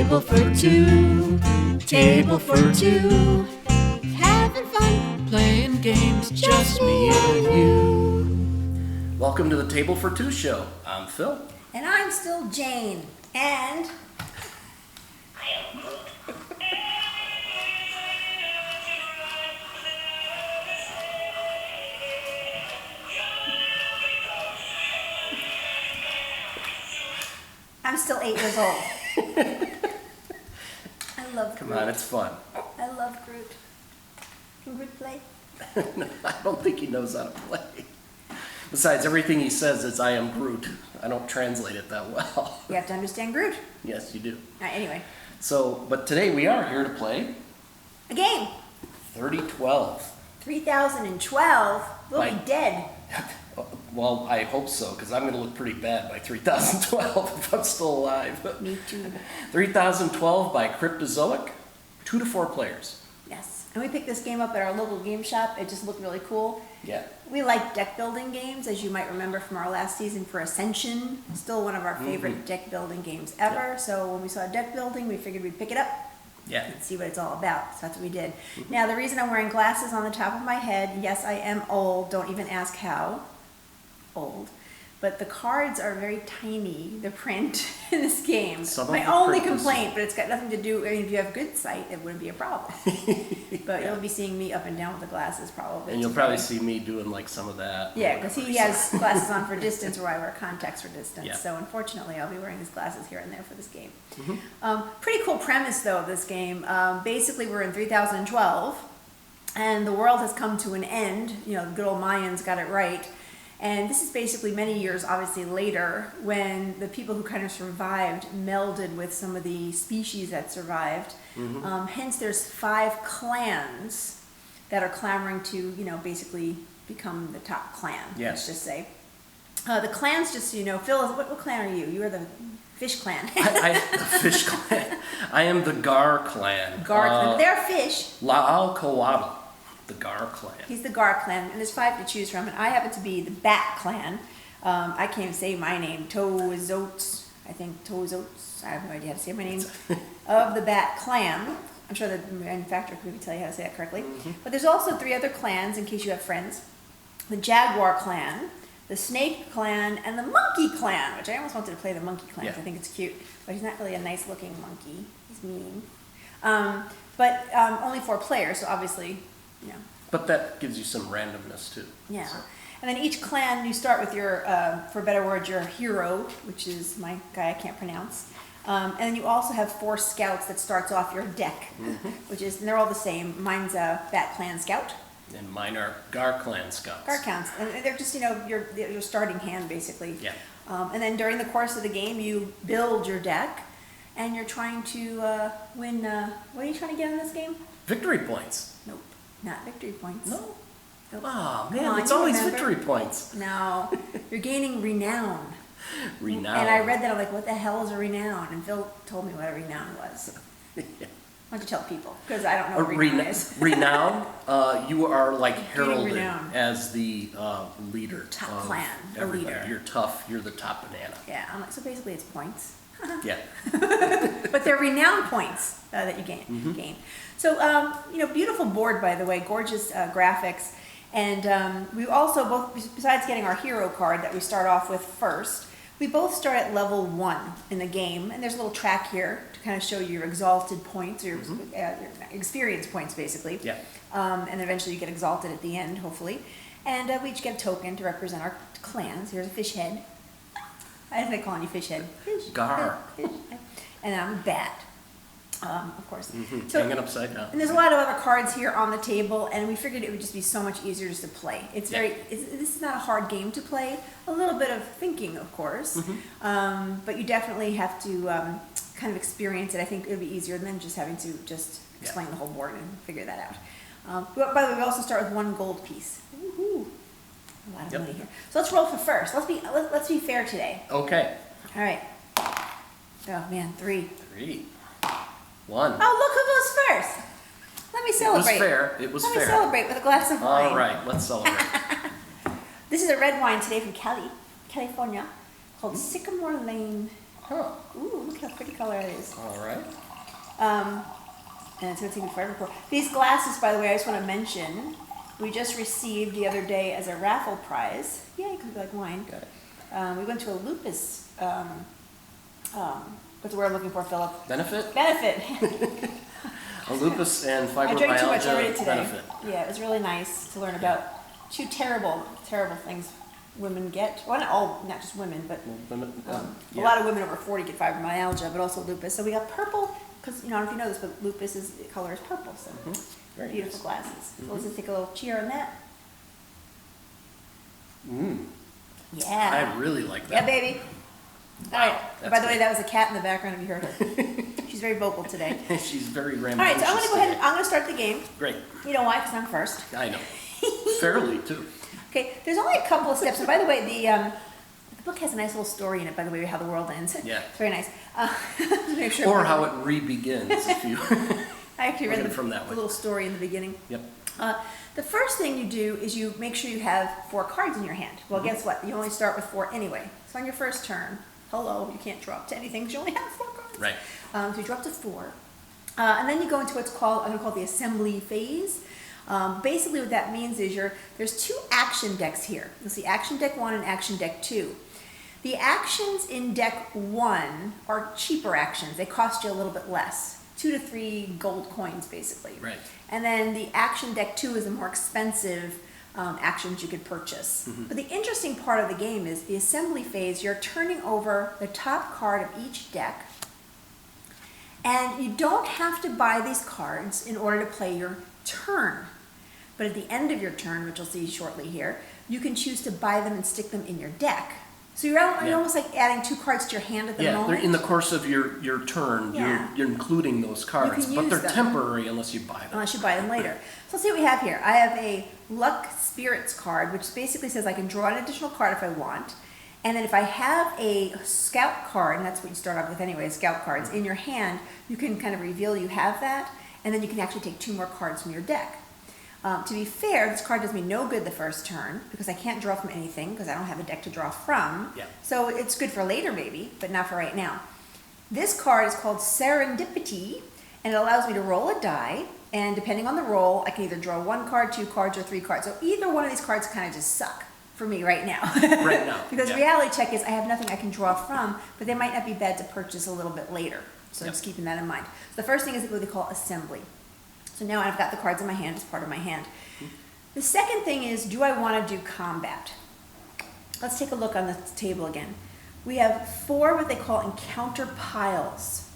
Table for two, table for two. Having fun, playing games, just me and you. Welcome to the Table for Two show. I'm Phil. And I'm still Jane. And I'm still 8 years old. I love Groot. Come on, it's fun. I love Groot. Can Groot play? No, I don't think he knows how to play. Besides, everything he says is I am Groot. I don't translate it that well. You have to understand Groot. Yes, you do. All right, anyway. So, but today we are here to play A game. 3012. 3012. We'll be dead. Well, I hope so, because I'm going to look pretty bad by 3012 if I'm still alive. Me too. 3012 by Cryptozoic, 2 to 4 players. Yes. And we picked this game up at our local game shop. It just looked really cool. Yeah. We like deck building games, as you might remember from our last season for Ascension. Still one of our favorite deck building games ever. Yeah. So when we saw deck building, we figured we'd pick it up. Yeah. And see what it's all about. So that's what we did. Now, the reason I'm wearing glasses on the top of my head, yes, I am old. Don't even ask how old. But the cards are very tiny, the print in this game. My only complaint, but it's got nothing to do, I mean, if you have good sight, it wouldn't be a problem. But you'll be seeing me up and down with the glasses probably. And you'll probably see me doing like some of that. Yeah, because he has glasses on for distance where I wear contacts for distance. Yeah. So unfortunately, I'll be wearing his glasses here and there for this game. Pretty cool premise though of this game. Basically, we're in 3012 and the world has come to an end. You know, the good old Mayans got it right. And this is basically many years, obviously, later, when the people who kind of survived melded with some of the species that survived. Hence, there's 5 clans that are clamoring to, you know, basically become the top clan, let's just say. The clans, just so you know, Phil, what clan are you? You are the Fish Clan. The Fish Clan. I am the Gar Clan. Gar Clan. They're fish. La'al Kawada. The Gar Clan. He's the Gar Clan, and there's 5 to choose from, and I happen to be the Bat Clan. I can't even say my name. Tozotes. I think Tozotes. I have no idea how to say my name. Of the Bat Clan. I'm sure the manufacturer could maybe tell you how to say that correctly. But there's also 3 other clans, in case you have friends. The Jaguar Clan, the Snake Clan, and the Monkey Clan, which I almost wanted to play the Monkey Clan. I think it's cute. But he's not really a nice looking monkey. He's mean. But only 4 players, so obviously... Yeah. But that gives you some randomness too. Yeah. So. And then each clan, you start with your, for a better word, your hero, which is my guy I can't pronounce. And then you also have 4 scouts that starts off your deck, which is, and they're all the same. Mine's a Bat Clan Scout. And mine are Gar Clan Scouts. Gar Counts. And they're just, you know, your starting hand, basically. Yeah. And then during the course of the game, you build your deck, and you're trying to win, what are you trying to get in this game? Victory points. Nope. Not victory points. No. Nope. Oh man, it's always victory points. No, you're gaining renown. Renown. And I read that, I'm like, what the hell is a renown? And Phil told me what a renown was. Why don't you tell people? Because I don't know what renown is. Renown, you are like heralded renown. as the leader. Top clan, the everybody. leader. You're tough, you're the top banana. Yeah, I'm like, so basically it's points. Yeah. But they're renown points that you gain. So, you know, beautiful board, by the way, gorgeous graphics. And we also both, besides getting our hero card that we start off with first, we both start at level 1 in the game. And there's a little track here to kind of show you your exalted points, or your experience points, basically. Yeah. And eventually you get exalted at the end, hopefully. And we each get a token to represent our clans. Here's a fish head. I think they're calling you fish head. Fish. Gar. Fish. And I'm a bat. Of course. So, hanging upside down. And there's a lot of other cards here on the table, and we figured it would just be so much easier just to play. It's this is not a hard game to play. A little bit of thinking, of course, but you definitely have to kind of experience it. I think it would be easier than just having to just explain the whole board and figure that out. But by the way, we also start with 1 gold piece. Woohoo! A lot of money here. So let's roll for first. Let's be fair today. Okay. All right. Oh man, 3. 3. 1. Oh, look who goes first. Let me celebrate. It was fair. It was fair. Let me celebrate with a glass of wine. All right, let's celebrate. This is a red wine today from California, called Sycamore Lane. Huh. Ooh, look how Pretty color it is. All right. And it's going to take me forever. These glasses, by the way, I just want to mention, we just received the other day as a raffle prize. Yeah, you could like wine. Got it. We went to a lupus, what's the word I'm looking for, Philip? Benefit? Benefit. A lupus and I drank too much already fibromyalgia today. benefit. Yeah, it was really nice to learn about two terrible, terrible things women get. Well, not just women, but a lot of women over 40 get fibromyalgia, but also lupus. So we got purple, because, I don't know if you know this, but lupus the color is purple. So Very beautiful nice. glasses. So let's just take a little cheer on that. Mm. Yeah. I really like Yeah, that. baby. All right. That's By the way, good. that was a cat in the background if you heard her. She's very vocal today. She's very rambunctious. All right, so I'm going to go ahead and today. I'm going to start the game. Great. You know why? Because I'm first. I know. Fairly, too. Okay, there's only a couple of steps. And by the way, the book has a nice little story in it, by the way, how the world ends. Yeah. It's very nice. Just make sure Or how it re-begins, if you... I actually look read at it the, from that the way. little story in the beginning. Yep. The first thing you do is you make sure you have 4 cards in your hand. Well, guess what? You only start with 4 anyway. So on your first turn, hello, you can't draw up to anything because you only have 4 cards. Right. So you draw up to 4. And then you go into what's called, I'm going to call it the assembly phase. Basically what that means is there's 2 action decks here. You'll see action deck 1 and action deck 2. The actions in deck 1 are cheaper actions. They cost you a little bit less. 2 to 3 gold coins, basically. Right. And then the action deck 2 is the more expensive actions you could purchase. But the interesting part of the game is the assembly phase, you're turning over the top card of each deck. And you don't have to buy these cards in order to play your turn. But at the end of your turn, which you'll see shortly here, you can choose to buy them and stick them in your deck. So you're almost like adding 2 cards to your hand at the Yeah, moment. they're in the course of your turn, Yeah. you're including those cards, can but use they're them. temporary unless you buy them. Unless you buy them later. So let's see what we have here. I have a Luck Spirits card, which basically says I can draw an additional card if I want. And then if I have a Scout card, and that's what you start off with anyway, Scout cards, in your hand, you can kind of reveal you have that, and then you can actually take 2 more cards from your deck. To be fair, this card does me no good the first turn, because I can't draw from anything, because I don't have a deck to draw from. Yeah. So it's good for later maybe, but not for right now. This card is called Serendipity, and it allows me to roll a die, and depending on the roll, I can either draw 1 card, 2 cards, or 3 cards. So either one of these cards kind of just suck for me right now. Right now, Because yeah. reality check is I have nothing I can draw from, but they might not be bad to purchase a little bit later. So Yep. just keeping that in mind. So the first thing is what they call assembly. So now I've got the cards in my hand as part of my hand. The second thing is, do I want to do combat? Let's take a look on the table again. We have 4 what they call encounter piles.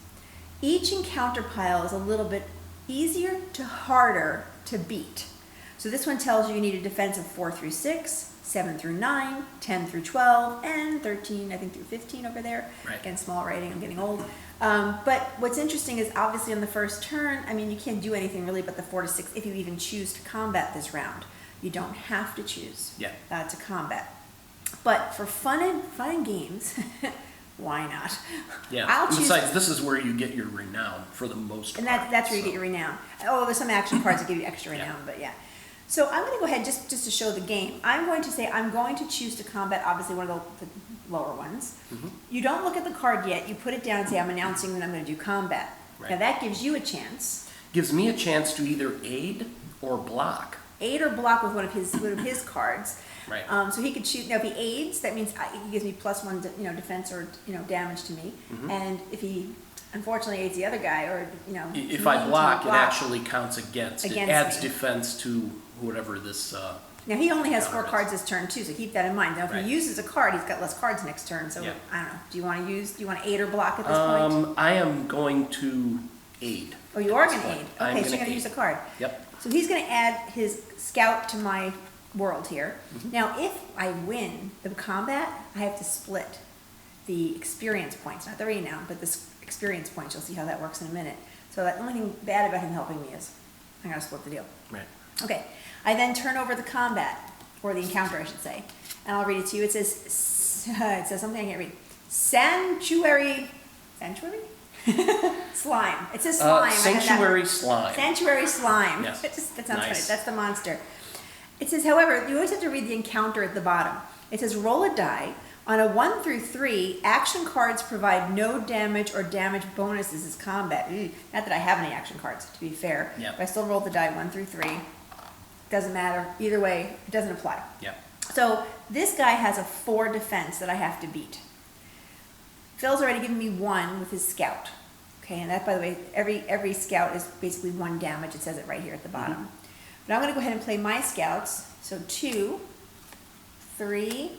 Each encounter pile is a little bit easier to harder to beat. So this one tells you need a defense of 4 through 6, 7 through 9, 10 through 12, and 13, I think through 15 over there. Right. Again, small writing, I'm getting old. But what's interesting is obviously on the first turn, I mean, you can't do anything really but the 4 to 6 if you even choose to combat this round. You don't have to choose to combat. But for fun and games, why not? Yeah. I'll And choose. besides, this is where you get your renown for the most And part. that's where you so. get your renown. Oh, there's some action cards that give you extra renown, but yeah. So I'm going to go ahead just to show the game. I'm going to say I'm going to choose to combat obviously one of the lower ones. You don't look at the card yet. You put it down and say I'm announcing that I'm going to do combat. Right. Now that gives you a chance. Gives me a chance to either aid or block. Aid or block with one of his cards. Right. So he could shoot. Now if he aids, that means he gives me +1 defense or damage to me. And if he unfortunately aids the other guy, or If I block, it actually counts against. It Against adds me. defense to whatever this. Now he only has 4 Counter cards this turn too, so keep that in mind. Now if Right. he uses a card, he's got less cards next turn. So Yeah. I don't know. Do you want to aid or block at this point? I am going to aid. Oh, you are at this going to point. aid. I'm Okay, so gonna you're going to aid. use a card. Yep. So he's going to add his Scout to my world here. Now if I win the combat, I have to split the experience points, not the renown, but the experience points. You'll see how that works in a minute. So the only thing bad about him helping me is I got to split the deal. Right. Okay, I then turn over the combat, or the encounter, I should say, and I'll read it to you. It says something I can't read. Sanctuary slime. It says slime. I had that. Sanctuary slime. Sanctuary slime. Yes. That sounds Nice. funny. That's the monster. It says, however, you always have to read the encounter at the bottom. It says, roll a die. On a 1 through 3, action cards provide no damage or damage bonuses as combat. Not that I have any action cards, to be fair. Yep. But I still rolled the die 1 through 3. Doesn't matter. Either way, it doesn't apply. Yeah. So this guy has a 4 defense that I have to beat. Phil's already given me 1 with his scout. Okay, and that, by the way, every scout is basically 1 damage. It says it right here at the bottom. But I'm going to go ahead and play my scouts. So 2, 3,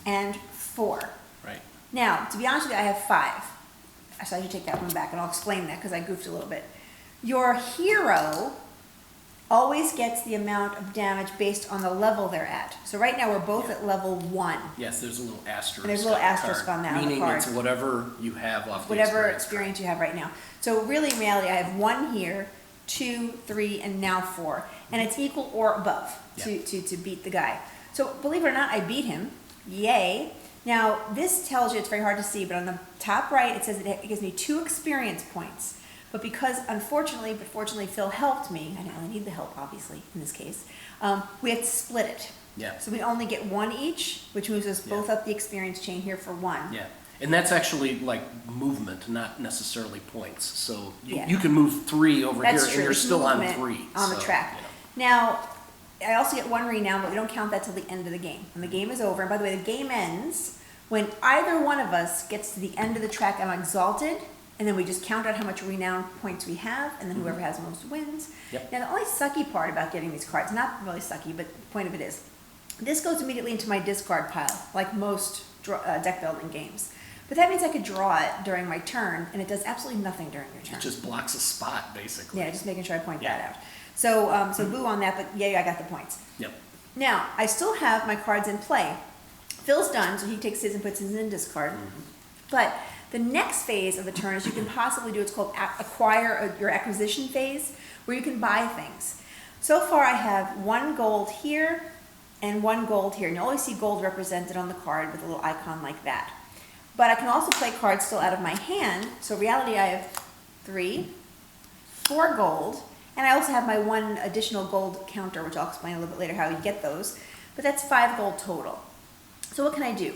and 4. Right. Now, to be honest with you, I have 5. So I should take that one back, and I'll explain that because I goofed a little bit. Your hero always gets the amount of damage based on the level they're at. So right now we're both at level 1. Yes, there's a little asterisk. And there's a little on the asterisk card, on that on the meaning card. it's whatever you have off the Whatever experience experience you have right now. So really, in reality, I have 1 here, 2, 3, and now 4. And it's equal or above to beat the guy. So believe it or not, I beat him. Yay. Now, this tells you, it's very hard to see, but on the top right, it says it gives me 2 experience points. But because, unfortunately, but fortunately, Phil helped me, I didn't really need the help, obviously, in this case, we have to split it. Yeah. So we only get 1 each, which moves us both Yeah. up the experience chain here for 1. Yeah. And that's actually like movement, not necessarily points. So you, Yeah. you can move 3 over That's here, true. and you're It's still on movement 3. on the so, track. you know. Now, I also get 1 renown, but we don't count that till the end of the game. When the game is over, and by the way, the game ends when either one of us gets to the end of the track and exalted, and then we just count out how much renown points we have, and then whoever has the most wins. Yep. Now, the only sucky part about getting these cards, not really sucky, but the point of it is, this goes immediately into my discard pile, like most deck building games. But that means I could draw it during my turn, and it does absolutely nothing during your turn. It just blocks a spot, basically. Yeah, just making sure I point Yeah. that out. So, so boo on that, but yay, I got the points. Yep. Now, I still have my cards in play. Phil's done, so he takes his and puts his in discard. But the next phase of the turn is you can possibly do, it's called acquire, your acquisition phase, where you can buy things. So far I have 1 gold here and 1 gold here. And you always see gold represented on the card with a little icon like that. But I can also play cards still out of my hand. So in reality I have 3, 4 gold, and I also have my 1 additional gold counter, which I'll explain a little bit later how you get those. But that's 5 gold total. So what can I do?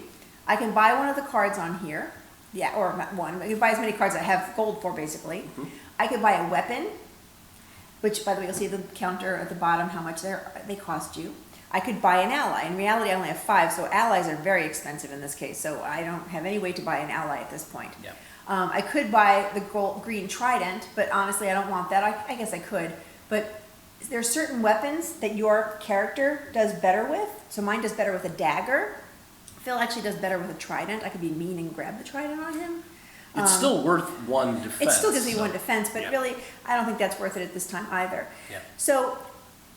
I can buy one of the cards on here. Yeah, or not one. I can buy as many cards as I have gold for, basically. I could buy a weapon, which, by the way, you'll see the counter at the bottom how much they cost you. I could buy an ally. In reality, I only have 5, so allies are very expensive in this case. So I don't have any way to buy an ally at this point. Yep. I could buy the green trident, but honestly, I don't want that. I guess I could, but there are certain weapons that your character does better with. So mine does better with a dagger. Phil actually does better with a trident. I could be mean and grab the trident on him. It's still worth 1 defense. It still gives me so- 1 defense, but yeah. really, I don't think that's worth it at this time either. Yeah. So,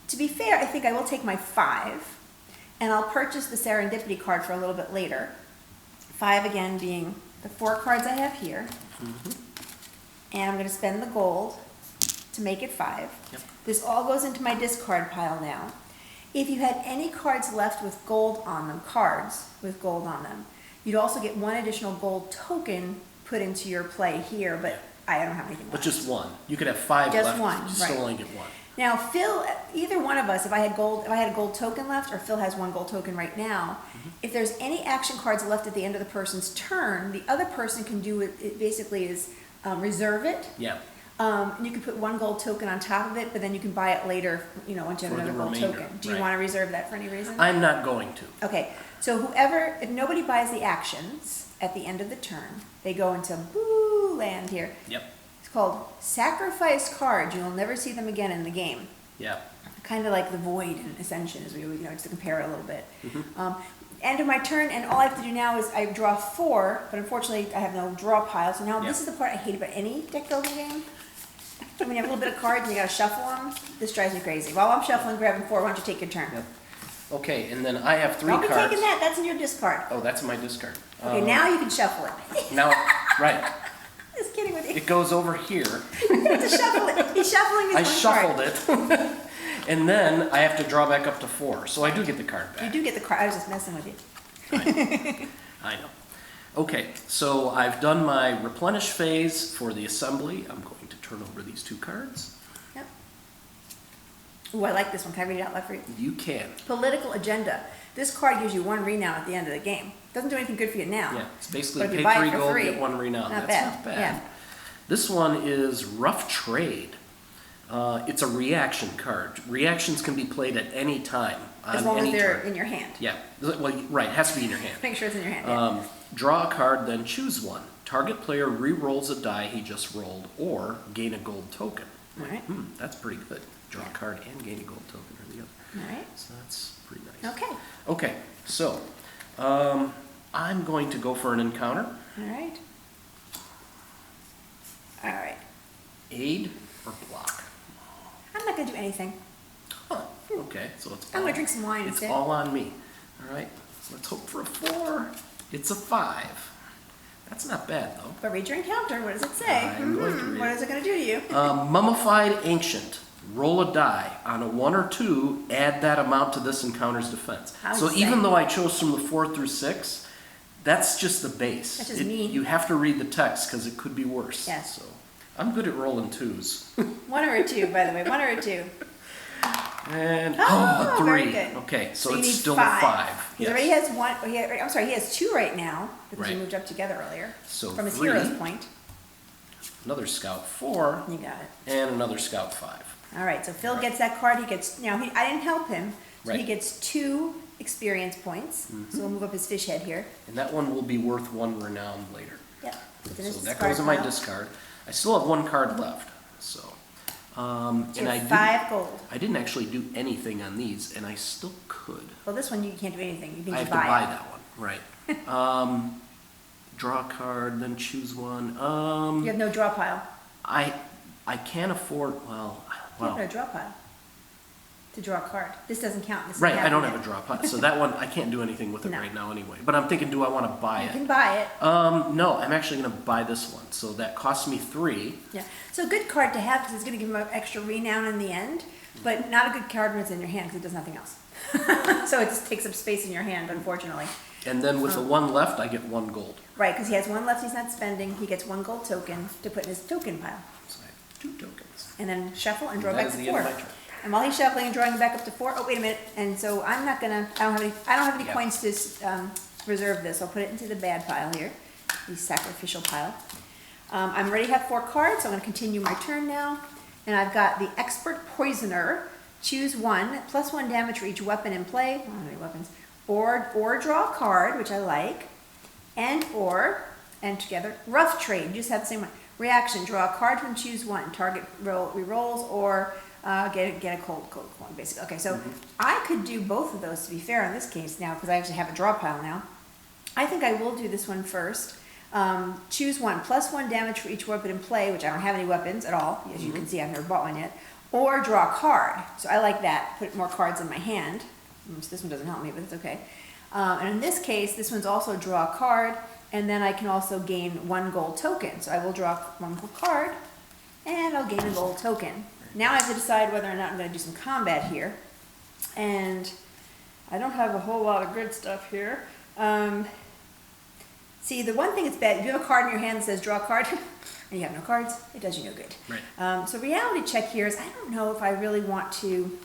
to be fair, I think I will take my 5, and I'll purchase the serendipity card for a little bit later. 5 again being the 4 cards I have here. And I'm going to spend the gold to make it 5. Yep. This all goes into my discard pile now. If you had any cards left with gold on them, you'd also get 1 additional gold token put into your play here, but I don't have anything left. But just 1. You could have 5 Just left. 1, You still right. only get 1. Now, Phil, either one of us, if I had a gold token left, or Phil has 1 gold token right now, if there's any action cards left at the end of the person's turn, the other person can do it basically is reserve it. Yeah. And you can put 1 gold token on top of it, but then you can buy it later, once you have For the another gold remainder, token. Do you right. want to reserve that for any reason? I'm not going to. Okay, so if nobody buys the actions at the end of the turn, they go into boo land here. Yep. It's called sacrifice cards. You'll never see them again in the game. Yeah. Kind of like the void in Ascension, as we would, just to compare it a little bit. End of my turn, and all I have to do now is I draw 4, but unfortunately I have no draw pile. So now this is the part I hate about any deck building game. When you have a little bit of cards and you gotta shuffle them, this drives me crazy. While I'm shuffling, grabbing 4, why don't you take your turn? Yep. Okay, and then I have 3 Don't cards. be taking that, that's in your discard. Oh, that's my discard. Okay, now you can shuffle it. Now, right. Just kidding with you. It goes over here. To shuffle it. He's shuffling his I one card. shuffled it. And then I have to draw back up to 4. So I do get the card You back. do get the card, I was just messing with you. I know. Okay, so I've done my replenish phase for the assembly. I'm going to turn over these 2 cards. Yep. Ooh, I like this one. Can I read it out loud for you? You can. Political agenda. This card gives you 1 renown at the end of the game. Doesn't do anything good for you now. Yeah, it's basically But if you pay buy it 3 for gold, free, get 1 renown. not That's bad. not bad. Yeah. This one is Rough Trade. It's a reaction card. Reactions can be played at any time. As on long as any they're turn. in your hand. Yeah, well, right, it has to be in your hand. Make sure it's in your hand. Yeah. Draw a card, then choose one. Target player re-rolls a die he just rolled, or gain a gold token. All right. That's pretty good. Draw a card and gain a gold token, or the other. All right. So that's pretty nice. Okay. Okay, so I'm going to go for an encounter. All right. All right. Aid or block? I'm not going to do anything. Huh, okay, so it's I'm all, gonna drink some wine it's instead. all on me. All right, let's hope for a 4. It's a 5. That's not bad, though. But read your encounter. What does it say? I'm going to read What it. is it going to do to you? Mummified Ancient. Roll a die. On a 1 or 2, add that amount to this encounter's defense. How So insane. even though I chose from the 4 through 6, that's just the base. That's just mean. You have to read the text because it could be worse. Yes. So I'm good at rolling 2s. 1 or a 2, by the way. 1 or a 2. And Oh, a 3. very good. Okay, so you it's need still 5. a 5. He Yes. already has 1. I'm sorry, he has 2 right now because we Right. moved up together earlier. So from his 3. hero's point. Another Scout 4, You got it. and another Scout 5. All right, so Phil gets that card. He gets I didn't help him, so he Right. gets 2 experience points. So we'll move up his fish head here. And that one will be worth 1 renown later. Yep. Put it in So his that discard goes in my pile. discard. I still have 1 card left. So, So and you I have didn't, 5 gold. I didn't actually do anything on these, and I still could. Well, this one you can't do anything. You need I have to to buy buy it. that one, right? Draw a card, then choose one. You have no draw pile. I can't afford. Well, You have no draw pile to draw a card. This doesn't count. This right. I don't yet. have a draw pot, so that one I can't do anything with it No. right now anyway. But I'm thinking, do I want to buy You it? can buy it. No, I'm actually going to buy this one. So that costs me 3. Yeah. So a good card to have because it's going to give him an extra renown in the end, but not a good card when it's in your hand because it does nothing else. So it just takes up space in your hand, unfortunately. And then with the 1 left, I get 1 gold. Right, because he has 1 left he's not spending. He gets 1 gold token to put in his token pile. So I have 2 tokens. And then shuffle and draw That back is to the 4. end of my turn. And while he's shuffling and drawing back up to 4, oh wait a minute. And so I'm not gonna. I don't have any Yeah. coins to reserve this. I'll put it into the bad pile here, the sacrificial pile. I'm already have 4 cards, so I'm gonna continue my turn now. And I've got the Expert Poisoner. Choose 1, plus 1 damage for each weapon in play. I don't have any weapons. Or draw a card, which I like. And together, Rough Trade. You just have the same one. Reaction, draw a card from choose 1. Target re-rolls or get a cold one, basically. Okay, so I could do both of those, to be fair, in this case now, because I actually have a draw pile now. I think I will do this one first. Choose 1, plus 1 damage for each weapon in play, which I don't have any weapons at all. As you can see, I've never bought one yet. Or draw a card. So I like that. Put more cards in my hand. This one doesn't help me, but it's okay. And in this case, this one's also draw a card, and then I can also gain 1 gold token. So I will draw 1 gold card, and I'll gain a gold token. Now I have to decide whether or not I'm going to do some combat here. And I don't have a whole lot of good stuff here. See, the one thing that's bad, if you have a card in your hand that says draw a card, and you have no cards, it does you no good. Right. So reality check here is I don't know if I really want to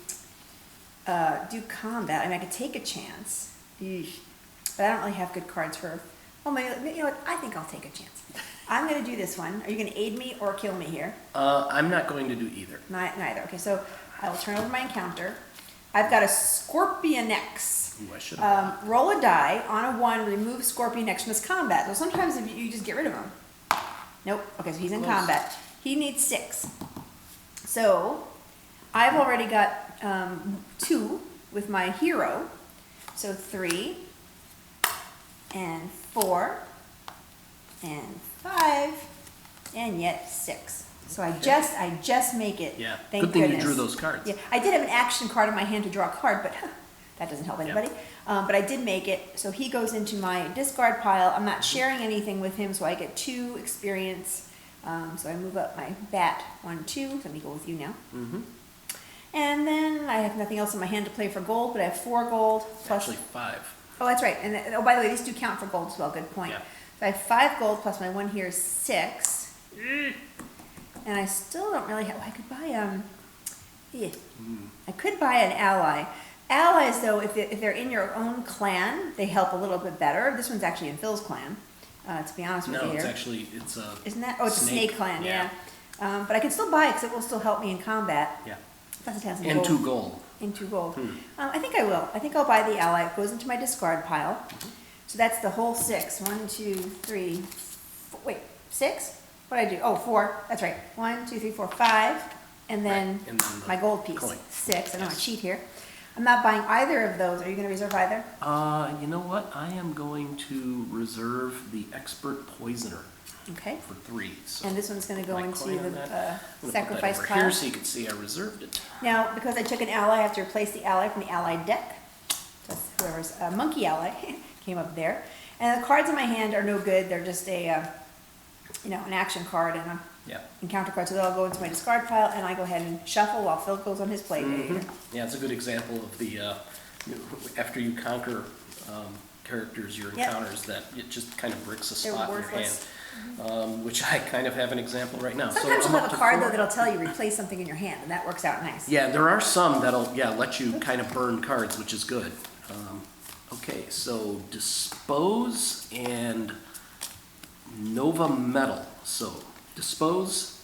do combat. I mean, I could take a chance, but I don't really have good cards for. Oh, maybe you know what? I think I'll take a chance. I'm going to do this one. Are you going to aid me or kill me here? I'm not going to do either. Neither. Okay, so I will turn over my encounter. I've got a Scorpion X. Ooh, I should have. Roll a die. On a 1, remove Scorpion X from this combat. So sometimes if you just get rid of him. Nope. Okay, so he's in Close. combat. He needs 6. So I've already got 2 with my hero. So 3 and 4 and 5 and yet 6. So I just make it. Yeah. Thank Good thing goodness. you drew those cards. Yeah, I did have an action card in my hand to draw a card, but that doesn't help anybody. But I did make it, so he goes into my discard pile. I'm not sharing anything with him, so I get 2 experience. So I move up my bat 1, 2. So let me go with you now. Mm-hmm. And then I have nothing else in my hand to play for gold, but I have 4 gold plus. Actually, 5. Oh, that's right. And oh, by the way, these do count for gold as well. Good point. Yeah. So I have 5 gold plus my 1 here is 6. And I still don't really have. I could buy Yeah. I could buy an ally. Allies, though, if they're in your own clan, they help a little bit better. This one's actually in Phil's clan, to be honest with you No, here. it's actually, it's a. Isn't that? Oh, it's a snake clan, Yeah. yeah. But I can still buy it because it will still help me in combat. Yeah. Plus it has And 2 gold. And 2 gold. I think I will. I think I'll buy the ally. It goes into my discard pile. So that's the whole 6. 1, 2, 3, 4, wait, 6? What did I do? Oh, 4. That's right. 1, 2, 3, 4, 5. And then, Right, and then the my gold piece. coin. 6. I don't want Yes. to cheat here. I'm not buying either of those. Are you going to reserve either? You know what? I am going to reserve the expert poisoner Okay. for 3. So And this one's going to go my into coin on the that. I'm gonna put that sacrifice over pile. here so you can see I reserved it. Now, because I took an ally, I have to replace the ally from the allied deck. So that's whoever's monkey ally came up there. And the cards in my hand are no good. They're just an action card and a Yeah. encounter card. So they'll go into my discard pile, and I go ahead and shuffle while Phil goes on his play date. Yeah, it's a good example of the, after you conquer characters, your Yep. encounters, that it just kind of bricks a They're spot in your hand. worthless. Which I kind of have an example right now. Sometimes so you'll I'm have up a to card, 4. though, that'll tell you replace something in your hand, and that works out nice. Yeah, there are some that'll, let you kind of burn cards, which is good. Okay, so Dispose and Nova Metal. So Dispose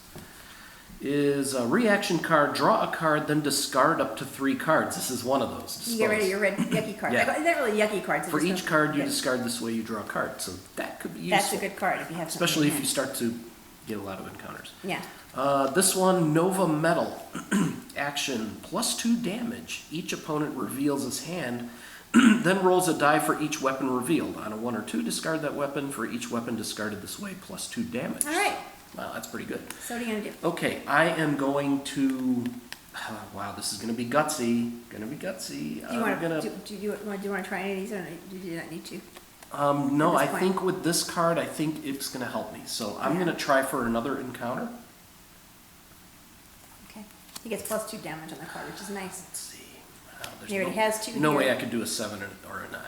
is a reaction card, draw a card, then discard up to 3 cards. This is one of those. You get rid of Dispose. your red yucky card. Yeah. They're not really yucky cards. For they're each just card you good. discard this way, you draw a card. So that could be useful. That's a good card if you have something Especially in if you your start to get a lot of encounters. hand. Yeah. This one, Nova Metal. Action, +2 damage. Each opponent reveals his hand, then rolls a die for each weapon revealed. On a 1 or 2, discard that weapon. For each weapon discarded this way, +2 damage. All right. Wow, that's pretty good. So what are you going to do? Okay, I am going to... wow, this is going to be gutsy. Gonna be gutsy. Do you want to try any of these, or do you not need to? No, at I this point? think with this card, I think it's going to help me. So I'm Yeah. going to try for another encounter. Okay. He gets +2 damage on the card, which is nice. Let's see. Wow, there's He already has 2 No here. way I could do a 7 or a 9.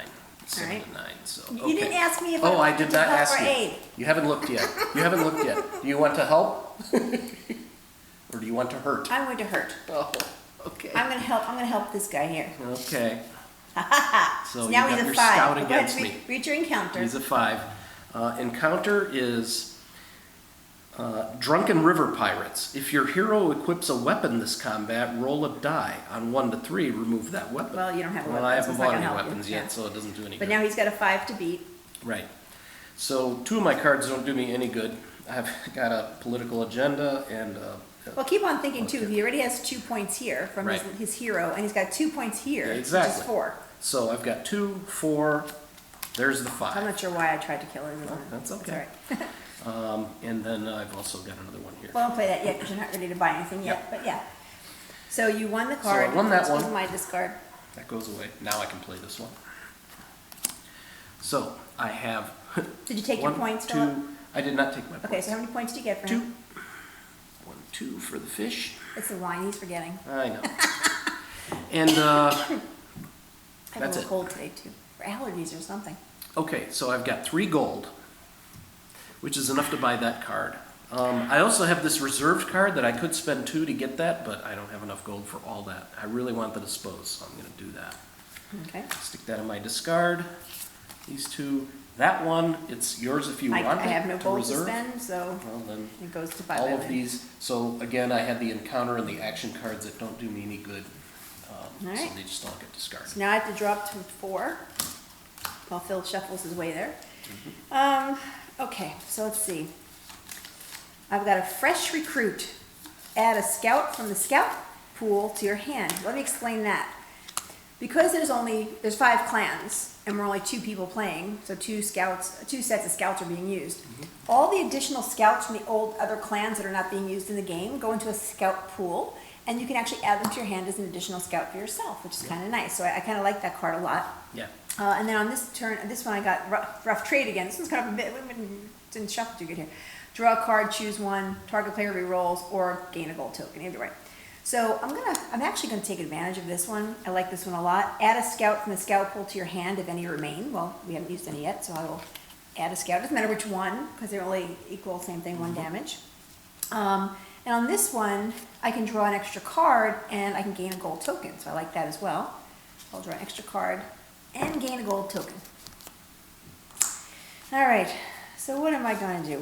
7 right. to 9. So You okay. didn't ask me if Oh, I I wanted did to not help ask or you. aid. You haven't looked yet. You haven't looked yet. Do you want to help? Or do you want to hurt? I'm going to hurt. Oh, okay. I'm going to help. I'm going to help this guy here. Okay. So So you now got he's a your 5. scout Go ahead, against me. read your encounter. He's a 5. Encounter is Drunken River Pirates. If your hero equips a weapon this combat, roll a die. On 1 to 3, remove that weapon. Well, you don't have a Well, weapon, I so haven't it's not bought gonna any help you. weapons Yeah. yet, so it doesn't do any But good. now he's got a 5 to beat. Right. So 2 of my cards don't do me any good. I've got a political agenda and Well, keep on thinking too. He already has 2 points here from Right. his hero, and he's got 2 points here, Yeah, which exactly. is 4. so I've got 2, 4. There's the I'm 5. not sure why I tried to kill him. That's It's okay. all right. And then I've also got another one here. Well, don't play that yet because you're not ready to buy anything yet. But yeah. So you won the card. I won that This was one. my discard. That goes away. Now I can play this one. So I have Did you take your 1, points, 2. Philip? I did not take my Okay, points. so how many points do you get for 2. him? 1, 2 for the fish. It's the wine he's forgetting. I know. And I have That's a little it. cold today too, or allergies or something. okay, so I've got 3 gold, which is enough to buy that card. I also have this reserved card that I could spend 2 to get that, but I don't have enough gold for all that. I really want the Dispose, so I'm going to do that. Okay. Stick that in my discard. These 2. That one, it's yours if you I want it have no to gold to reserve. spend, so Well, then it goes to buy all my of win. these. So again, I had the encounter and the action cards that don't do me any good. So Alright. they just all get discarded. So now I have to drop to 4 while Phil shuffles his way there. Okay, so let's see. I've got a fresh recruit. Add a scout from the scout pool to your hand. Let me explain that. Because there's 5 clans and we're only 2 people playing, so 2 sets of scouts are being used. All the additional scouts from the old other clans that are not being used in the game go into a scout pool, and you can actually add them to your hand as an additional scout for yourself, which is kind of nice. So I kind of like that card a lot. Yeah. And then on this one I got rough trade again. This one's kind of a bit, didn't shuffle too good here. Draw a card, choose one, target player re-rolls, or gain a gold token, either way. So I'm actually gonna take advantage of this one. I like this one a lot. Add a scout from the scout pool to your hand if any remain. Well, we haven't used any yet, so I will add a scout. It doesn't matter which one, because they're only equal, same thing, 1 damage. And on this one, I can draw an extra card and I can gain a gold token. So I like that as well. I'll draw an extra card and gain a gold token. All right, so what am I going to do?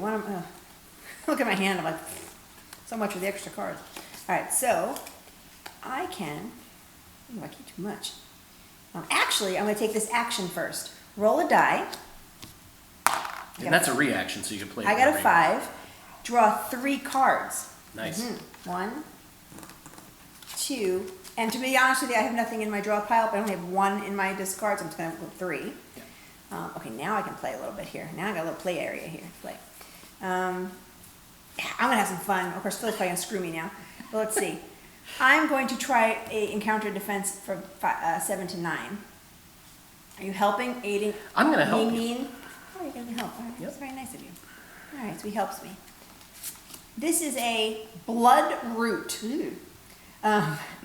Look at my hand, I'm like, so much for the extra cards. All right, so I can, I keep too much. Actually, I'm going to take this action first. Roll a die. And that's a reaction, so you can play it. I got a 5. Draw 3 cards. Nice. 1, 2, and to be honest with you, I have nothing in my draw pile, but I only have 1 in my discards. I'm just going to put 3. Yeah. Okay, now I can play a little bit here. Now I got a little play area here to play. I'm going to have some fun. Of course, Phil's probably going to screw me now. But let's see. I'm going to try a encounter defense from 7 to 9. Are you helping, aiding? I'm going to help you. Mean? Oh, you're going to help. All right, that's very nice of you. All right, so he helps me. This is a blood root.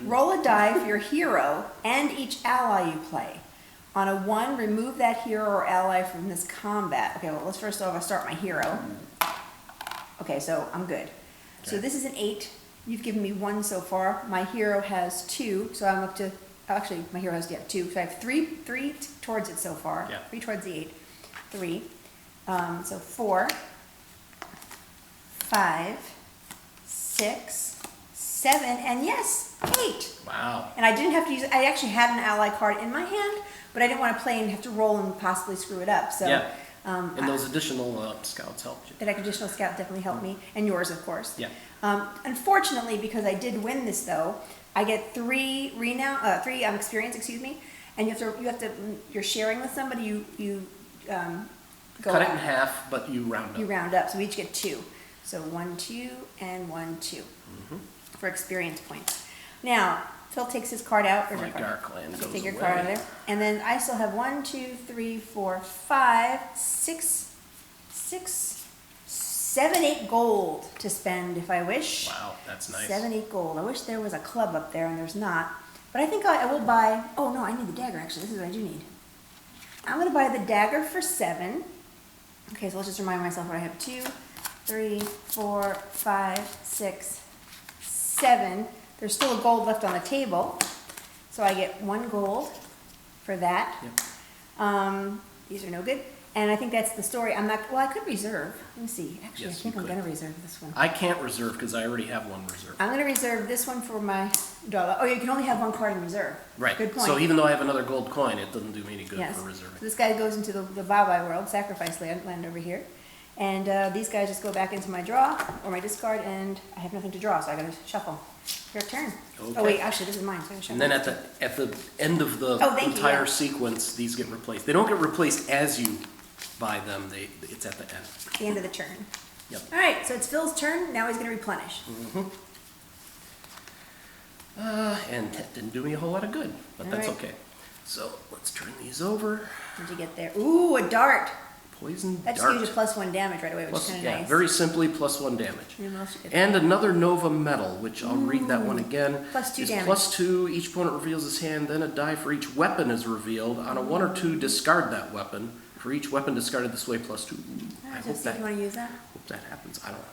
Roll a die for your hero and each ally you play. On a 1, remove that hero or ally from this combat. Okay, well, let's first off, I'll start my hero. Okay, so I'm good. Okay. So this is an 8. You've given me 1 so far. My hero has 2, so I'm up to, actually, my hero has 2. So I have 3 towards it so far. Yeah. 3 towards the 8. 3. So 4. 5, 6, 7, and yes, 8. Wow. And I didn't have to use, I actually had an ally card in my hand, but I didn't want to play and have to roll and possibly screw it up. So, Yeah. And those additional scouts helped you. that additional scout definitely helped me, and yours, of course. Yeah. Unfortunately, because I did win this though, I get 3 experience, excuse me, and you're sharing with somebody, you go Cut it up. in half, but you round up. You round up, so we each get 2. So 1, 2, and 1, 2 for experience points. Now, Phil takes his card out. Where's My your card? dark land Okay, goes take your away. card out of there. And then I still have 1, 2, 3, 4, 5, 6, 7, 8 gold to spend if I wish. Wow, that's nice. 7, 8 gold. I wish there was a club up there, and there's not. But I think I will buy. Oh no, I need the dagger. Actually, this is what I do need. I'm going to buy the dagger for 7. Okay, so let's just remind myself what I have. 2, 3, 4, 5, 6, 7. There's still a gold left on the table, so I get 1 gold for that. Yep. These are no good, and I think that's the story. I'm not. Well, I could reserve. Let me see. Actually, Yes, I think you I'm could. going to reserve this one. I can't reserve because I already have 1 reserved. I'm going to reserve this one for my dollar. Oh, you can only have 1 card in reserve. Right. Good point. So even though I have another gold coin, it doesn't do me any good Yes. for So reserving. this guy goes into the bye-bye world, sacrifice land over here. And these guys just go back into my draw, or my discard, and I have nothing to draw, so I gotta shuffle. Your turn. Okay. Oh wait, actually, this is mine, so I gotta shuffle. And then at the end of the Oh, thank you, entire yeah. sequence, these get replaced. They don't get replaced as you buy them. It's at the end. The end of the turn. Yep. All right, so it's Phil's turn, now he's gonna replenish. And that didn't do me a whole lot of good, but All that's right. okay. So let's turn these over. What'd you get there? Ooh, a dart. Poison That just dart. gives you +1 damage right away, which is Plus- kinda yeah, nice. very simply +1 damage. And what else you get? And another Nova Metal, which I'll read that one again. +2 Is damage. +2, each opponent reveals his hand, then a die for each weapon is revealed. On a 1 or 2, discard that weapon. For each weapon discarded this way, +2. I Alright, hope so see if you wanna use that? hope that happens. I don't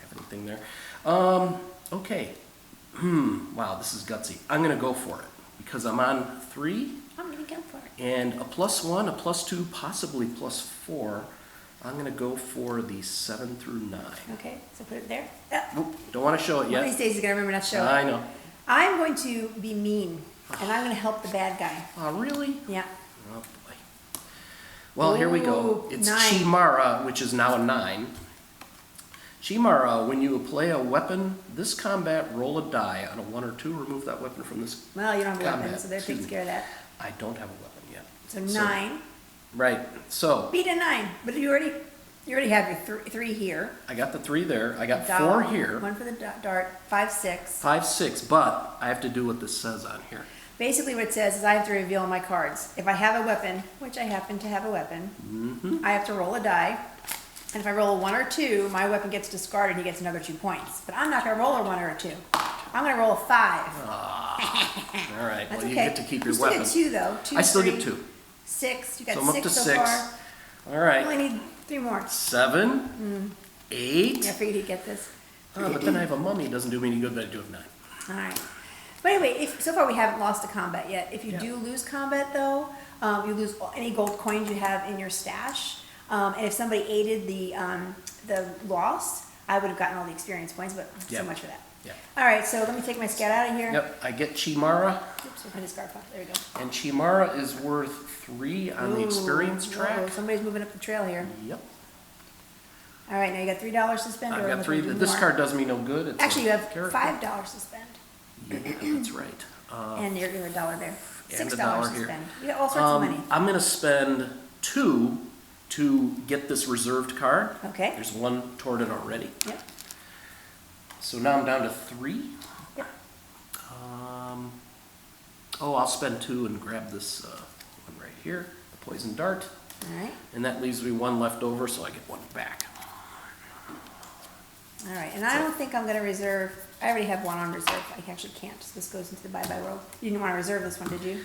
have anything there. Okay. Wow, this is gutsy. I'm gonna go for it because I'm on 3 I'm gonna go for it. and a +1, a +2, possibly +4. I'm gonna go for the 7 through 9. Okay, so put it there. Oop, don't want to show it One of these yet. days he's gonna remember not to show it. I know. I'm going to be mean, and I'm gonna help the bad guy. Oh, really? Yeah. Oh boy. Well, here we go. Ooh, It's 9. Chimara, which is now a 9. Chimara, when you play a weapon, this combat, roll a die. On a 1 or 2, remove that weapon from this. Well, you don't have a weapon, Combat, so that excuse takes me. care of that. I don't have a weapon yet. So 9. Right. So Beat a 9, but you already have your 3 here. I got the 3 there. I got Dollar, 4 here. 1 for the dart. 5, 6. 5, 6. But I have to do what this says on here. Basically, what it says is I have to reveal my cards. If I have a weapon, which I happen to have a weapon, I have to roll a die. And if I roll a 1 or 2, my weapon gets discarded. He gets another 2 points. But I'm not going to roll a 1 or a 2. I'm going to roll a 5. All right. That's Well, you okay. get to keep You your still weapon. get 2 though. 2, I still 3, get 2. 6. You got So I'm up 6 to so 6. far. All I right. only need 3 more. 7, 8, Yeah, I figured he'd get this. But then I have a mummy, doesn't do me any good, but I do have 9. All right. But anyway, so far we haven't lost a combat yet. If you Yeah. do lose combat though, you lose any gold coins you have in your stash. And if somebody aided the loss, I would have gotten all the experience points, but Yeah. so much for that. Yeah. All right, so let me take my scat out of here. Yep, I get Chimara, Oops, I discard pop. There we go. and Chimara is worth 3 on the experience Ooh, track. whoa, somebody's moving up the trail here. Yep. All right, now you got $3 to spend. I've or got am I 3. gonna do This more? card does me no good. It's Actually, a you have character. $5 to spend, Yeah, that's right. and you're a dollar there. And $6 a dollar to here. spend. You got all sorts of money. I'm going to spend 2 to get this reserved card. Okay. There's 1 toward it already. Yep. So now I'm down to 3. Yep. I'll spend 2 and grab this one right here, the poison dart. All right. And that leaves me 1 left over, so I get 1 back. All right, and I don't think I'm gonna reserve, I already have 1 on reserve, I actually can't, so this goes into the bye-bye world. You didn't wanna reserve this one, did you?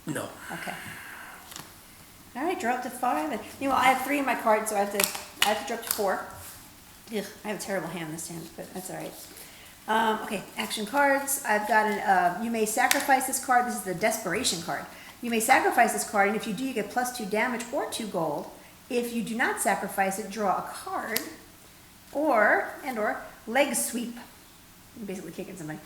No. Okay. All right, draw up to 5, and, I have 3 in my card, so I have to draw up to 4. Ugh, I have a terrible hand this time, but that's all right. Okay, action cards, I've got you may sacrifice this card, this is the desperation card. You may sacrifice this card, and if you do, you get +2 damage or 2 gold. If you do not sacrifice it, draw a card. Or leg sweep. You're basically kicking somebody.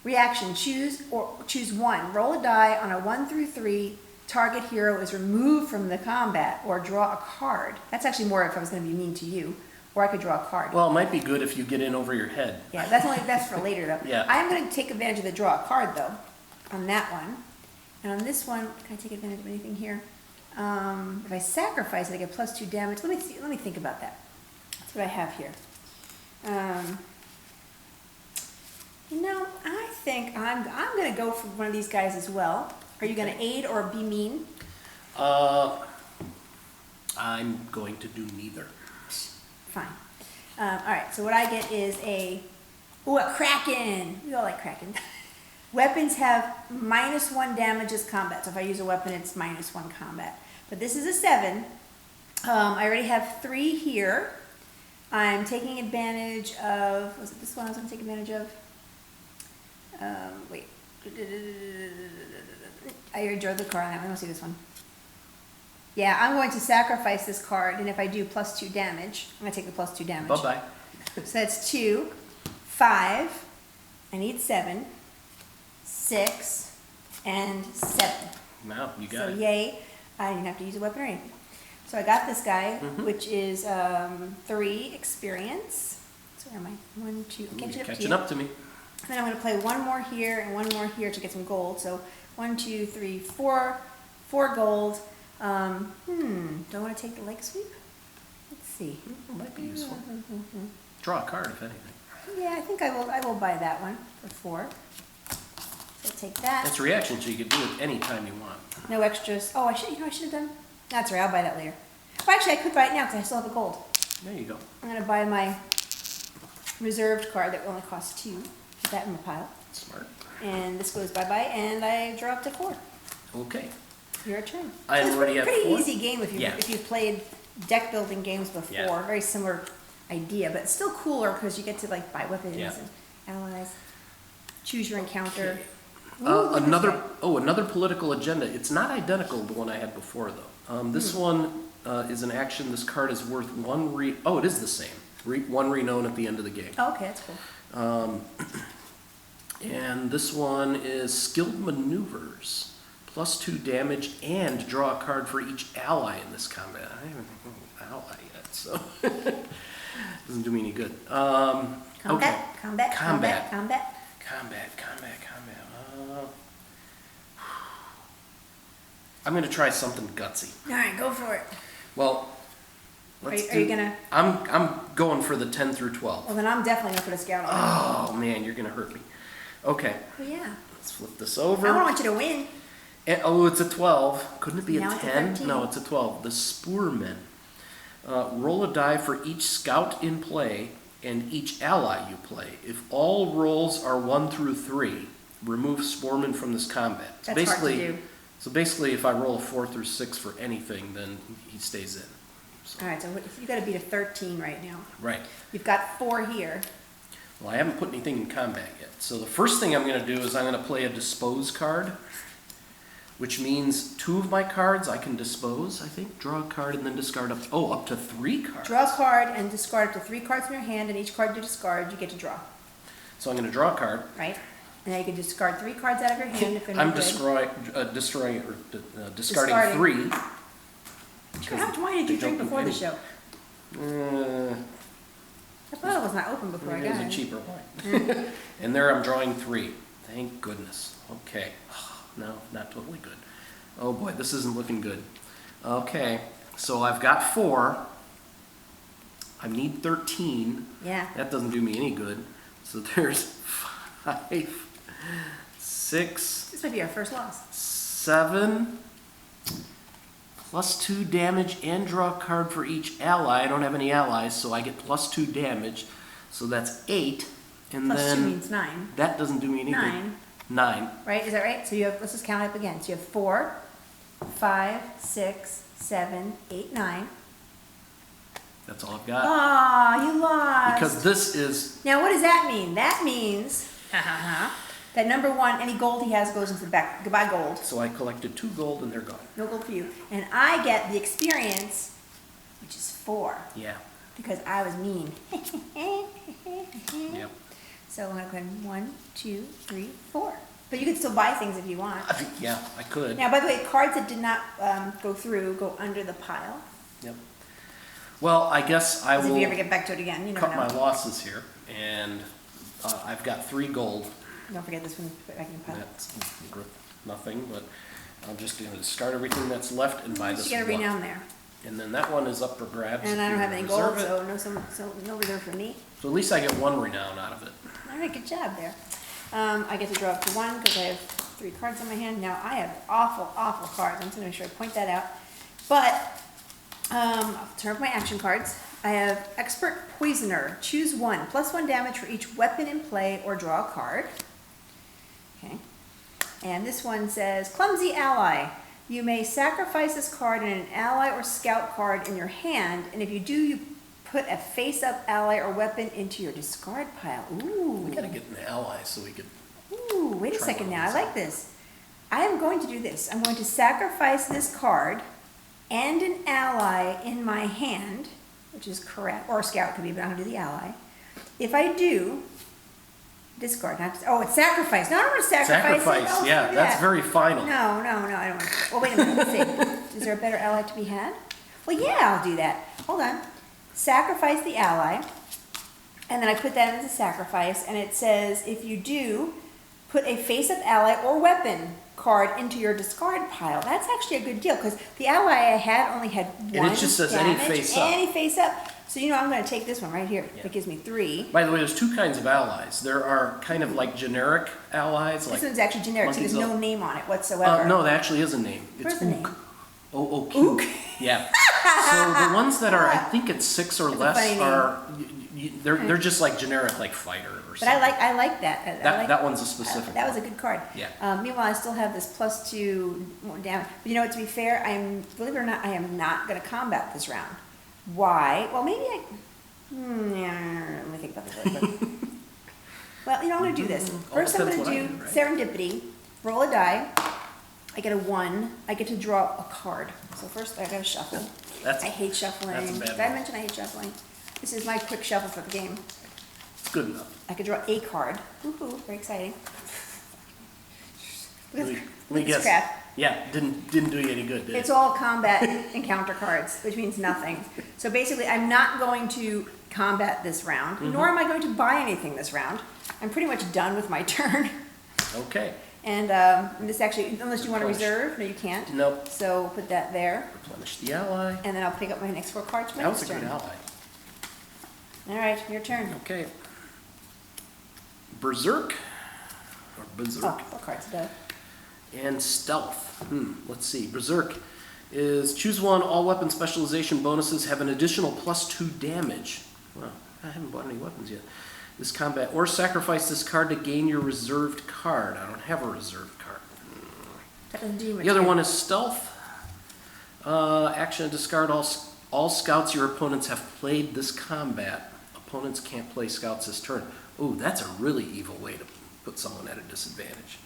Reaction, choose 1. Roll a die on a 1 through 3. Target hero is removed from the combat, or draw a card. That's actually more if I was going to be mean to you. Or I could draw a card. Well, it might be good if you get in over your head. Yeah, that's for later though. Yeah. I'm going to take advantage of the draw a card though, on that one. And on this one, can I take advantage of anything here? If I sacrifice it, I get +2 damage. Let me think about that. That's what I have here. I think I'm going to go for one of these guys as well. Are you going to aid or be mean? I'm going to do neither. Fine. All right, so what I get is a Kraken. We all like Kraken. Weapons have -1 damage as combat. So if I use a weapon, it's -1 combat. But this is a 7. I already have 3 here. I'm taking advantage of, was it this one I was going to take advantage of? Wait. I already drew the card on that one. I don't see this one. Yeah, I'm going to sacrifice this card, and if I do +2 damage, I'm going to take the +2 damage. Bye-bye. So that's 2, 5, I need 7, 6, and 7. Wow, you got So it. yay, I didn't have to use a weapon or anything. So I got this guy, which is 3 experience. So where am I? 1, 2, I'm You're catching up to catching you. up to me. Then I'm going to play 1 more here and 1 more here to get some gold. So 1, 2, 3, 4, 4 gold. Do I want to take the leg sweep? Let's see. Might be useful. Draw a card, if anything. Yeah, I think I will buy that one for 4. So take that. That's a reaction, so you can do it any time you want. No extras. Oh, I should have done. That's right. I'll buy that later. Well, actually, I could buy it now because I still have the gold. There you go. I'm gonna buy my reserved card that only costs 2. Put that in the pile. Smart. And this goes bye-bye, and I draw up to 4. Okay. Your turn. I So it's already a have pretty 4. easy game if you've played deck building games before. Yeah. Very similar idea, but it's still cooler because you get to like buy weapons Yeah. and allies. Choose your encounter. Okay. Ooh, look at this guy. Another political agenda. It's not identical to the one I had before, though. This one is an action. This card is worth 1 it is the same. 1 renown at the end of the game. Oh, okay, that's cool. And this one is skilled maneuvers. +2 damage and draw a card for each ally in this combat. I haven't had an ally yet, so doesn't do me any good. Okay. Combat. I'm going to try something gutsy. All right, go for it. Well, Are you gonna? I'm going for the 10 through 12. Well, then I'm definitely gonna put a scout on. Oh man, you're going to hurt me. Okay, Oh yeah. let's flip this I over. don't want you to win. It's a 12. Couldn't it be Now a it's a 10? 13. No, it's a 12. The Spoormen. Roll a die for each scout in play and each ally you play. If all rolls are 1 through 3, remove Spoormen from this combat. So That's hard to do. So basically, if I roll a 4 through 6 for anything, then he stays in. So, All right, so you got to beat a 13 right now. right. You've got 4 here. Well, I haven't put anything in combat yet. So the first thing I'm going to do is I'm going to play a dispose card, which means 2 of my cards I can dispose, I think. Draw a card and then discard up to 3 cards. Draw a card and discard up to 3 cards in your hand, and each card you discard, you get to draw. So I'm going to draw a card. Right? And then you can discard 3 cards out of your hand if they're I'm not good. discarding 3. How much wine did you drink before the show? I thought it was not open before I It was got a it. cheaper wine. And there I'm drawing 3. Thank goodness. Okay. No, not totally good. Oh boy, this isn't looking good. Okay, so I've got 4. I need 13. Yeah. That doesn't do me any good. So there's 5, 6, This might be our first loss. 7, plus 2 damage and draw a card for each ally. I don't have any allies, so I get plus 2 damage. So that's 8. And Plus then 2 means 9. that doesn't do me any good. 9. 9. Right? Is that right? So you have, let's just count up again. So you have 4, 5, 6, 7, 8, 9. That's all I've got. Aw, you lost. Because this is, Now, what does that mean? That means that number 1, any gold he has goes into the back. Goodbye, gold. so I collected 2 gold and they're gone. No gold for you. And I get the experience, which is 4, Yeah. because I was mean. Yep. So I'm going to go ahead 1, 2, 3, 4. But you can still buy things if you want. Yeah, I could. Now, by the way, cards that did not go through go under the pile. Yep. Well, I guess I As if you ever will get back to it again, you never cut my know. losses here. And I've got 3 gold. Don't forget this one, put it back in the pile. That's nothing, but I'm just going to discard everything that's left and buy this You got a one. renown there. And then that one is up for grabs. And if I don't you have any gold, reserve it. so no reserve for me. So at least I get 1 renown out of it. All right, good job there. I get to draw up to 1 because I have 3 cards in my hand. Now, I have awful, awful cards. I'm just going to make sure I point that out. But I'll turn up my action cards. I have Expert Poisoner. Choose 1. Plus 1 damage for each weapon in play or draw a card. Okay. And this one says, Clumsy Ally. You may sacrifice this card and an ally or scout card in your hand, and if you do, you put a face-up ally or weapon into your discard pile. Ooh. We gotta get an ally so we could. Ooh, wait a Try second one now. I of like this. I am going to do this. I'm going to sacrifice this card and an ally in my hand, which is correct, or a scout could be, but I'm going to do the ally. If I do, discard. It's sacrifice. No, I don't want to sacrifice. Sacrifice, it. yeah, Screw that's that. very final. No, I don't want to. Well, wait a minute. Let's see. Is there a better ally to be had? Well, yeah, I'll do that. Hold on. Sacrifice the ally, and then I put that as a sacrifice, and it says if you do, put a face-up ally or weapon card into your discard pile. That's actually a good deal because the ally I had only had 1 And it just says any damage, face-up. Any face-up. So I'm going to take this one right here. Yeah. That gives me 3. By the way, there's 2 kinds of allies. There are kind of like generic allies, like This one's actually generic, so there's monkeys no up. name on it whatsoever. No, there actually is a name. Where's the name? Ook. Yeah. So the ones that are, I think it's 6 or That's a less, funny name. are they're just like generic, like fighter or But something. I like that. That one's a specific. That was a one. good card. Yeah. Meanwhile, I still have this plus 2 more damage. But you know what? To be fair, believe it or not, I am not going to combat this round. Why? Well, maybe I. Let me think about this really quick. Well, I'm going to do this. First, I'm going depends to what I do do, right? serendipity. Roll a die. I get a 1. I get to draw a card. So first, I got to shuffle. That's- I hate shuffling. that's a bad Did I one. mention I hate shuffling? This is my quick shuffle for the game. It's good enough. I could draw a card. Woohoo! Very exciting. Let me It's guess. crap. Yeah, didn't do you any good, did It's it? all combat encounter cards, which means nothing. So basically, I'm not going to combat this round, Mm-hmm. nor am I going to buy anything this round. I'm pretty much done with my turn. Okay. And this actually, unless you want to Replenish. reserve, no, you can't. Nope. So put that there, Replenish the ally. and then I'll pick up my next 4 cards for my That was next a good turn. ally. All right, your turn. Okay. Berserk. Or Oh, Berserk. 4 cards, duh. And stealth. Let's see. Berserk is choose 1. All weapon specialization bonuses have an additional plus 2 damage. Well, I haven't bought any weapons yet. This combat, or sacrifice this card to gain your reserved card. I don't have a reserved card. That doesn't do you much The other good. one is stealth. Action, discard all All scouts your opponents have played this combat. Opponents can't play scouts this turn. Ooh, that's a really evil way to put someone at a disadvantage.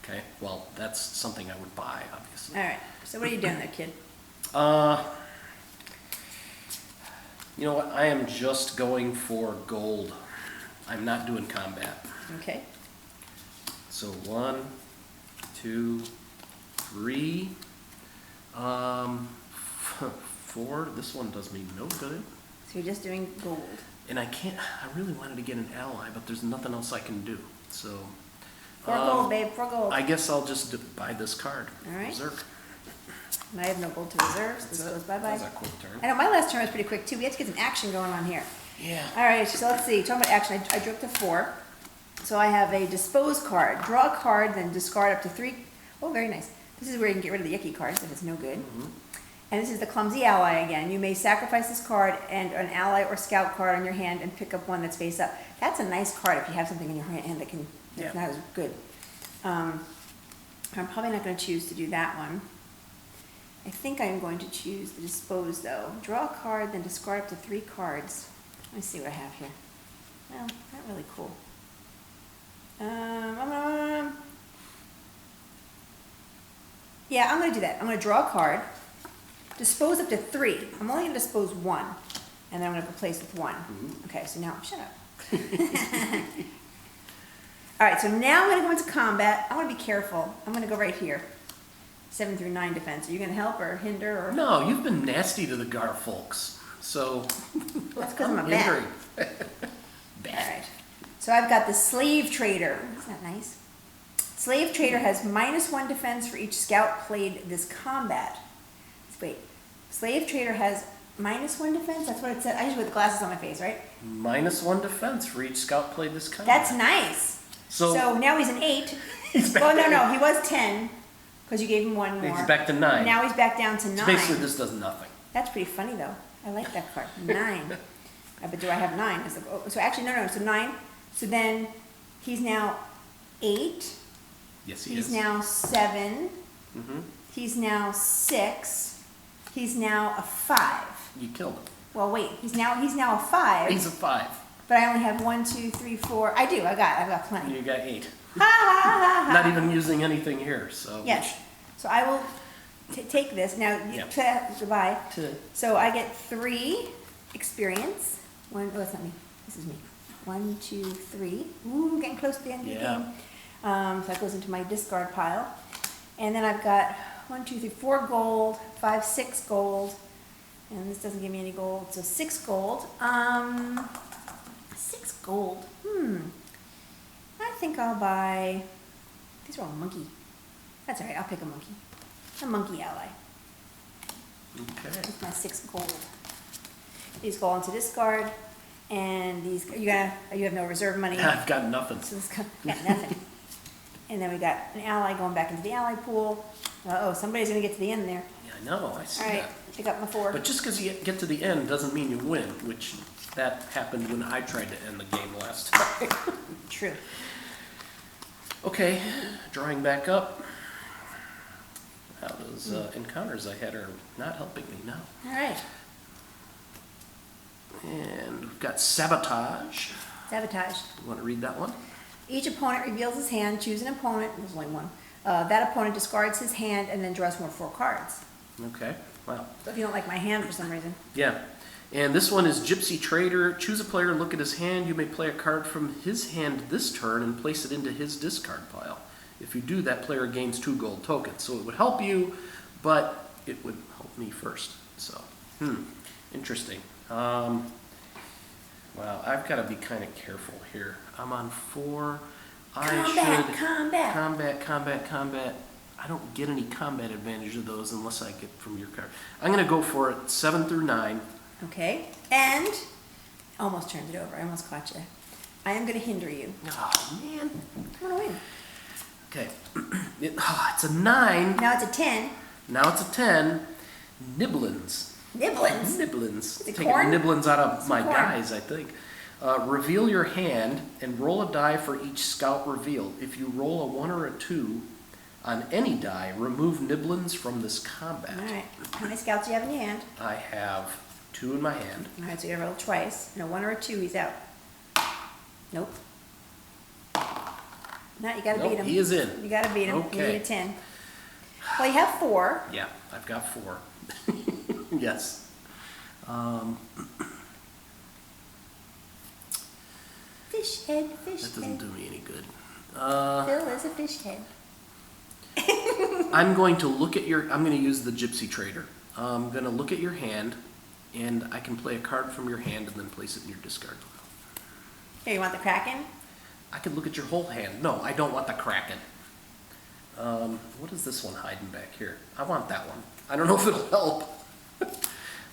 Okay, well, that's something I would buy, obviously. All right, so what are you doing there, kid? You know what? I am just going for gold. I'm not doing combat. Okay. So 1, 2, 3, 4. This one does me no good. So you're just doing gold. And I really wanted to get an ally, but there's nothing else I can do. So. 4 gold, babe, 4 gold. I guess I'll just buy this card. All right. Berserk. And I have no gold to reserve, so this goes bye-bye. That's a quick turn. I know, my last turn was pretty quick, too. We had to get some action going on here. Yeah. All right, so let's see. Talking about action, I drew up to 4. So I have a dispose card. Draw a card, then discard up to 3. Oh, very nice. This is where you can get rid of the icky cards if it's no good. And this is the clumsy ally again. You may sacrifice this card and an ally or scout card on your hand and pick up one that's face up. That's a nice card if you have something in your hand that's not as good. I'm probably not going to choose to do that one. I think I'm going to choose the dispose though. Draw a card, then discard up to 3 cards. Let me see what I have here. Well, not really cool. Yeah, I'm going to do that. I'm going to draw a card, dispose up to 3. I'm only going to dispose 1, and then I'm going to replace with 1. Okay, so now, shut up. All right, so now I'm going to go into combat. I want to be careful. I'm going to go right here. 7 through 9 defense. Are you going to help or hinder or? No, you've been nasty to the Gar folks, so. That's because I'm a bat. hindering. All right. So I've got the slave trader. Isn't that nice? Slave trader has -1 defense for each scout played this combat. Wait, slave trader has -1 defense? That's what it said. I just put the glasses on my face, right? -1 defense for each scout played this combat. That's nice. So now he's an 8. Well, no, he was 10 because you gave him 1 more. He's back to 9. Now he's back down to 9. So basically, this does nothing. That's pretty funny though. I like that card. 9. But do I have 9? So actually, no. So 9. So then he's now 8. Yes, he He's is. now 7. Mm-hmm. He's now 6. He's now a 5. You killed him. Well, wait. He's now a 5. He's a 5. But I only have 1, 2, 3, 4. I do. I've got plenty. You got 8. Ha ha ha ha. Not even using anything here, so. Yes. So I will take this now. Goodbye. So I get 3 experience. Oh, that's not me. This is me. 1, 2, 3. Ooh, getting close to the end of the game. So that goes into my discard pile. And then I've got 1, 2, 3, 4 gold, 5, 6 gold. And this doesn't give me any gold, so 6 gold. 6 gold. I think I'll buy, these are all monkey. That's all right, I'll pick a monkey. A monkey ally. Okay. That's my 6 gold. These go into discard. And these, you have no reserve money. I've got nothing. So this, nothing. And then we got an ally going back into the ally pool. Somebody's going to get to the end there. Yeah, I know, I see All right, that. pick up my 4. But just because you get to the end doesn't mean you win, which that happened when I tried to end the game last time. True. Okay, drawing back up. Now those encounters I had are not helping me now. All right. And we've got Sabotage. Sabotage. You want to read that one? Each opponent reveals his hand, choose an opponent, there's only one. That opponent discards his hand and then draws 4 cards. Okay, wow. So if you don't like my hand for some reason. Yeah, and this one is Gypsy Trader. Choose a player, look at his hand. You may play a card from his hand this turn and place it into his discard pile. If you do, that player gains 2 gold tokens. So it would help you, but it would help me first. So, interesting. Wow, I've got to be kind of careful here. I'm on 4. Combat. I don't get any combat advantage of those unless I get from your card. I'm going to go for it 7 through 9. Okay, and almost turned it over. I almost caught you. I am going to hinder you. Oh, man. I'm going to win. Okay. It's a 9. Now it's a 10. Now it's a 10. Nibblins. Nibblins? Taking corn? nibblins out of my corn. guys, I think. Reveal your hand and roll a die for each scout revealed. If you roll a 1 or a 2, On any die, remove nibblins from this All combat. right. How many scouts do you have in your hand? I have 2 in my hand. All right, so you gotta roll twice. And a 1 or a 2, he's out. Nope. No, you gotta Nope, beat him. he is in. You gotta beat him. You Okay. need a 10. Well, you have 4. Yeah, I've got 4. Yes. Fish head, fish That doesn't head. do me any good. Phil is a fish head. I'm going to look at your, I'm going to use the Gypsy Trader. I'm going to look at your hand, and I can play a card from your hand and then place it in your discard pile. Here, you want the Kraken? I could look at your whole hand. No, I don't want the Kraken. What is this one hiding back here? I want that one. I don't know if it'll help,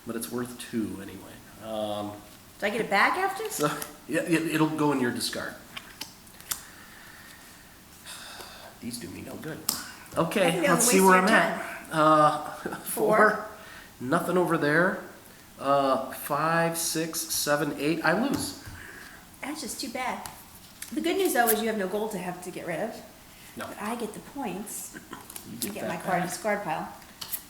but it's worth 2 anyway. Do I get it back after? So yeah, it'll go in your discard. These do me no good. I Okay, think that let's was a see waste where of I'm your at. 4. Nothing over there. 5, 6, 7, 8. I lose. That's just too bad. The good news though is you have no gold to have to get rid of. No. But I get the points. You You get that my card back. discard pile.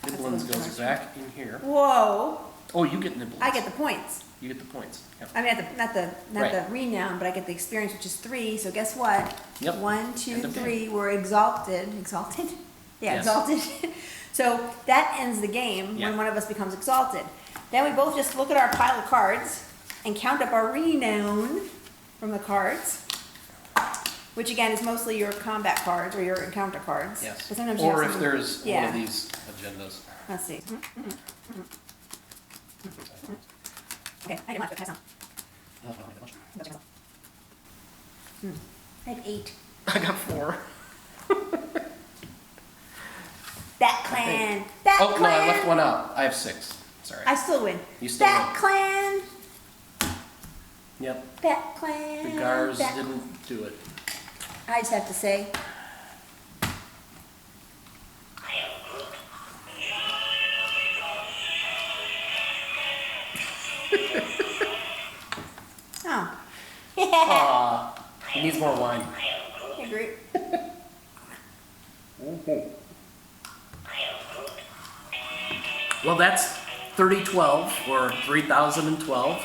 Nibblins goes back in here. Whoa! Oh, you get nibblins. I get the points. You get the points. Yep. I mean, not the Right. renown, but I get the experience, which is 3. So guess what? Yep. 1, 2, End of game. 3. We're exalted. Exalted? Yeah, Yes. exalted. So that ends the game Yeah. when one of us becomes exalted. Then we both just look at our pile of cards and count up our renown from the cards, which again is mostly your combat cards or your encounter cards. Yes. But sometimes you Or have if some- there's one yeah. of these agendas. Let's see. Okay, I didn't want to pass on. I have 8. I got 4. That clan. That Oh, no, clan. I left one out. I have 6. Sorry. I still win. You still that win. clan. Yep. That clan. The Gars that- didn't do it. I just have to say. Oh. Aw, he needs more wine. I agree. Well, that's 3012 or 3012.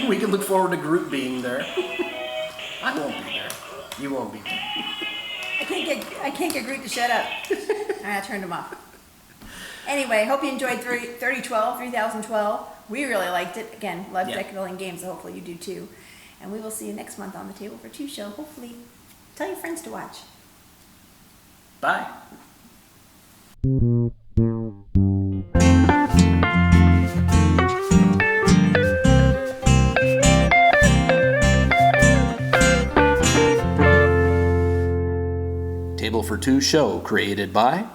We can look forward to Groot being there. I won't be there. You won't be there. I can't get Groot to shut up. I turned him off. Anyway, hope you enjoyed 3012. We really liked it. Again, love Yeah. deck building games, so hopefully you do too. And we will see you next month on the Table for Two show. Hopefully, tell your friends to watch. Bye. Table for Two show created by